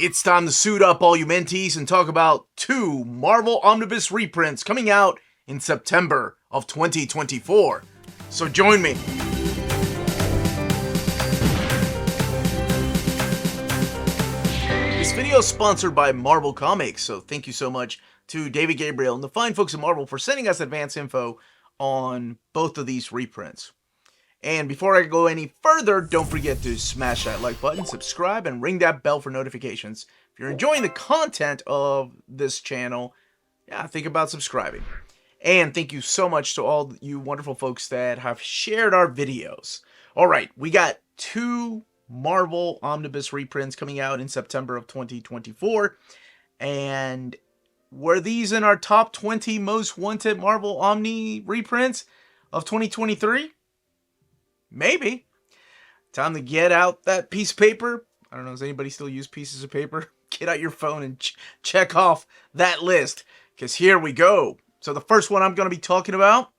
It's time to suit up, all you mentees, and talk about 2 Marvel Omnibus reprints coming out in September of 2024. So join me. This video is sponsored by Marvel Comics, so thank you so much to David Gabriel and the fine folks at Marvel for sending us advance info on both of these reprints. And before I go any further, don't forget to smash that like button, subscribe, and ring that bell for notifications. If you're enjoying the content of this channel, think about subscribing. And thank you so much to all you wonderful folks that have shared our videos. Alright, we got 2 Marvel Omnibus reprints coming out in September of 2024. And were these in our top 20 most wanted Marvel Omni reprints of 2023? Maybe. Time to get out that piece of paper. I don't know, does anybody still use pieces of paper? Get out your phone and check off that list, because here we go. So the first one I'm going to be talking about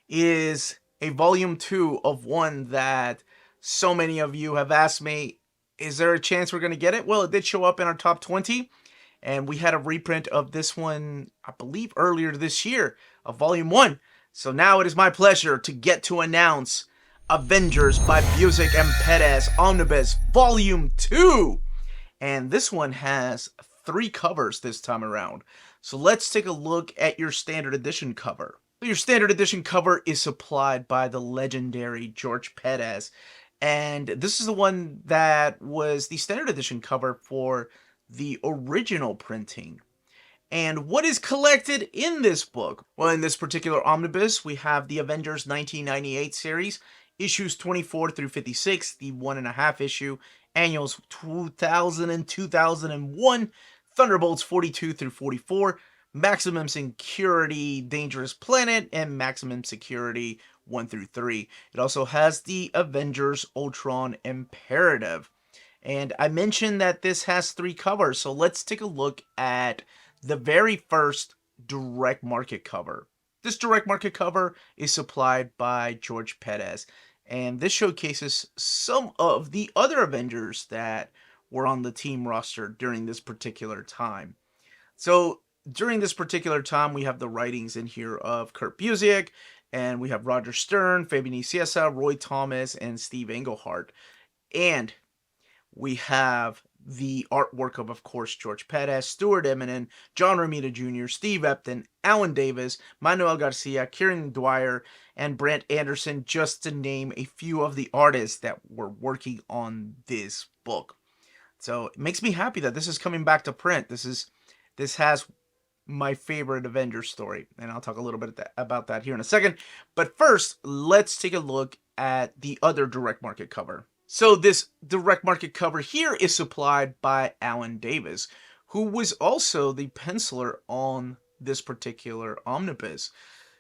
is a volume 2 of one that so many of you have asked me, is there a chance we're going to get it? Well, it did show up in our top 20, and we had a reprint of this one, I believe, earlier this year, of volume 1. So now it is my pleasure to get to announce Avengers by Busiek and Perez Omnibus Volume 2. And this one has 3 covers this time around. So let's take a look at your standard edition cover. Your standard edition cover is supplied by the legendary George Perez. And this is the one that was the standard edition cover for the original printing. And what is collected in this book? Well, in this particular omnibus, we have the Avengers 1998 series, issues 24 through 56, the 1.5 issue, annuals 2000 and 2001, Thunderbolts 42 through 44, Maximum Security Dangerous Planet, and Maximum Security 1 through 3. It also has the Avengers Ultron Imperative. And I mentioned that this has 3 covers, so let's take a look at the very first direct market cover. This direct market cover is supplied by George Perez, and this showcases some of the other Avengers that were on the team roster during this particular time. So during this particular time, we have the writings in here of Kurt Busiek, and we have Roger Stern, Fabian Nicieza, Roy Thomas, and Steve Englehart. And we have the artwork of course, George Perez, Stuart Eminem, John Romita Jr., Steve Epton, Alan Davis, Manuel Garcia, Kieran Dwyer, and Brent Anderson, just to name a few of the artists that were working on this book. So it makes me happy that this is coming back to print. This has my favorite Avengers story, and I'll talk a little bit about that here in a second. But first, let's take a look at the other direct market cover. So this direct market cover here is supplied by Alan Davis, who was also the penciler on this particular omnibus.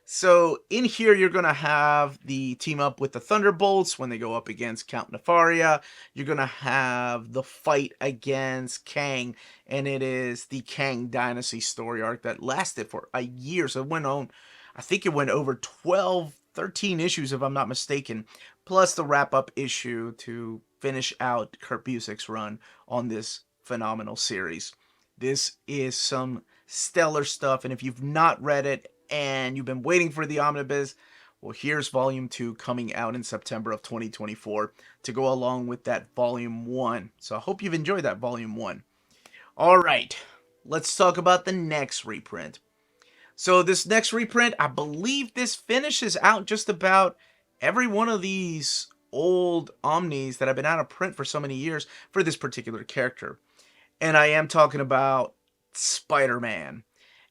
So in here, you're going to have the team up with the Thunderbolts when they go up against Count Nefaria. You're going to have the fight against Kang, and it is the Kang Dynasty story arc that lasted for a year. So it went on, I think it went over 13 issues if I'm not mistaken, plus the wrap-up issue to finish out Kurt Busiek's run on this phenomenal series. This is some stellar stuff, and if you've not read it and you've been waiting for the omnibus, well, here's volume 2 coming out in September of 2024 to go along with that volume 1. So I hope you've enjoyed that volume 1. Alright, let's talk about the next reprint. So this next reprint, I believe this finishes out just about every one of these old Omnis that have been out of print for so many years for this particular character. And I am talking about SpiderMan.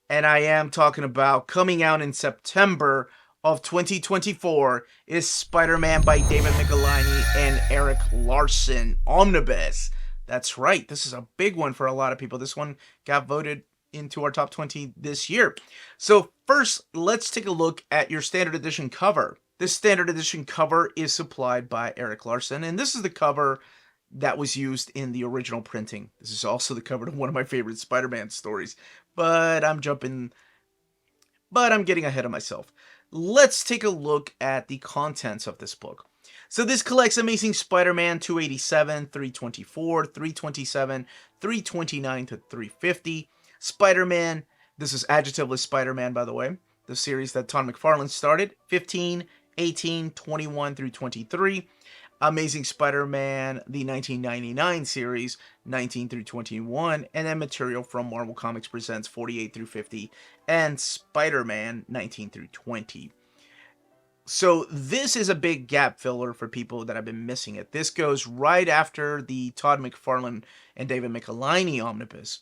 And I am talking about coming out in September of 2024 is SpiderMan by David Michelinie and Erik Larsen Omnibus. That's right, this is a big one for a lot of people. This one got voted into our top 20 this year. So first, let's take a look at your standard edition cover. This standard edition cover is supplied by Erik Larsen, and this is the cover that was used in the original printing. This is also the cover to one of my favorite Spider-Man stories, but I'm getting ahead of myself. Let's take a look at the contents of this book. So this collects Amazing Spider-Man 287, 324, 327, 329 to 350. Spider-Man, this is adjectiveless Spider-Man, by the way, the series that Todd McFarlane started, 15, 18, 21 through 23. Amazing Spider-Man, the 1999 series, 19 through 21, and then material from Marvel Comics Presents 48 through 50, and Spider-Man 19 through 20. So this is a big gap filler for people that have been missing it. This goes right after the Todd McFarlane and David Michelinie Omnibus.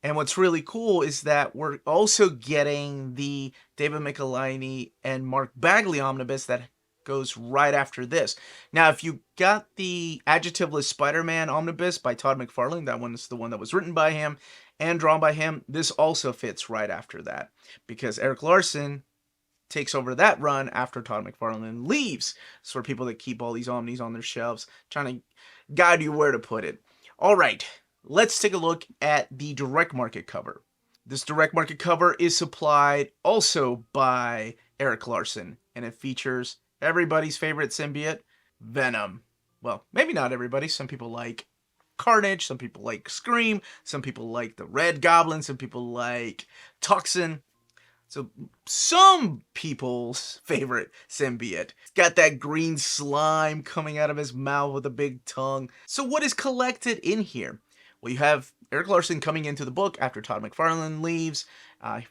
And what's really cool is that we're also getting the David Michelinie and Mark Bagley Omnibus that goes right after this. Now, if you got the adjectiveless Spider-Man Omnibus by Todd McFarlane, that one is the one that was written by him and drawn by him, this also fits right after that, because Eric Larsen takes over that run after Todd McFarlane leaves. It's for people that keep all these Omnis on their shelves, trying to guide you where to put it. All right, let's take a look at the direct market cover. This direct market cover is supplied also by Eric Larsen, and it features everybody's favorite symbiote, Venom. Well, maybe not everybody. Some people like Carnage, some people like Scream, some people like the Red Goblin, some people like Toxin. So some people's favorite symbiote. It's got that green slime coming out of his mouth with a big tongue. So what is collected in here? Well, you have Eric Larsen coming into the book after Todd McFarlane leaves,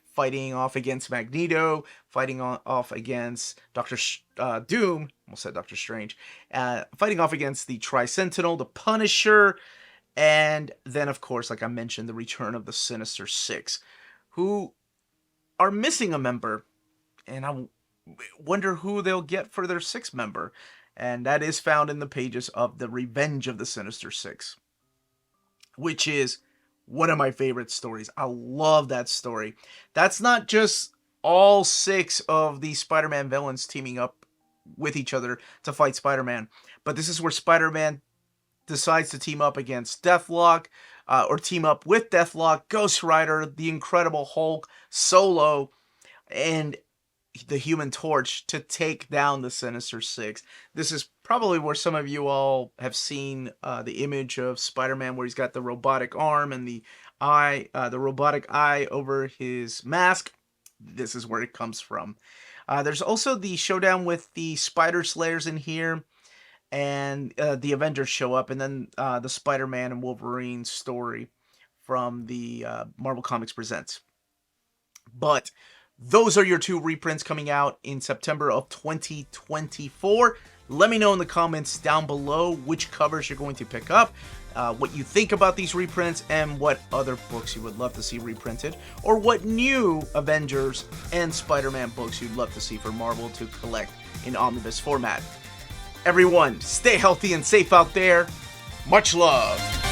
fighting off against Magneto, fighting off against Dr. Doom, almost said Dr. Strange, fighting off against the Tri-Sentinel, the Punisher, and then, of course, like I mentioned, the return of the Sinister Six, who are missing a member, and I wonder who they'll get for their sixth member, and that is found in the pages of The Revenge of the Sinister Six, which is one of my favorite stories. I love that story. That's not just all 6 of the Spider-Man villains teaming up with each other to fight Spider-Man, but this is where Spider-Man decides to team up against Deathlock, or team up with Deathlock, Ghost Rider, the Incredible Hulk, Solo, and the Human Torch to take down the Sinister Six. This is probably where some of you all have seen the image of Spider-Man where he's got the robotic arm and the eye, the robotic eye over his mask. This is where it comes from. There's also the showdown with the Spider Slayers in here, and the Avengers show up, and then the Spider-Man and Wolverine story from the Marvel Comics Presents. But those are your 2 reprints coming out in September of 2024. Let me know in the comments down below which covers you're going to pick up, what you think about these reprints, and what other books you would love to see reprinted, or what new Avengers and Spider-Man books you'd love to see for Marvel to collect in omnibus format. Everyone, stay healthy and safe out there. Much love.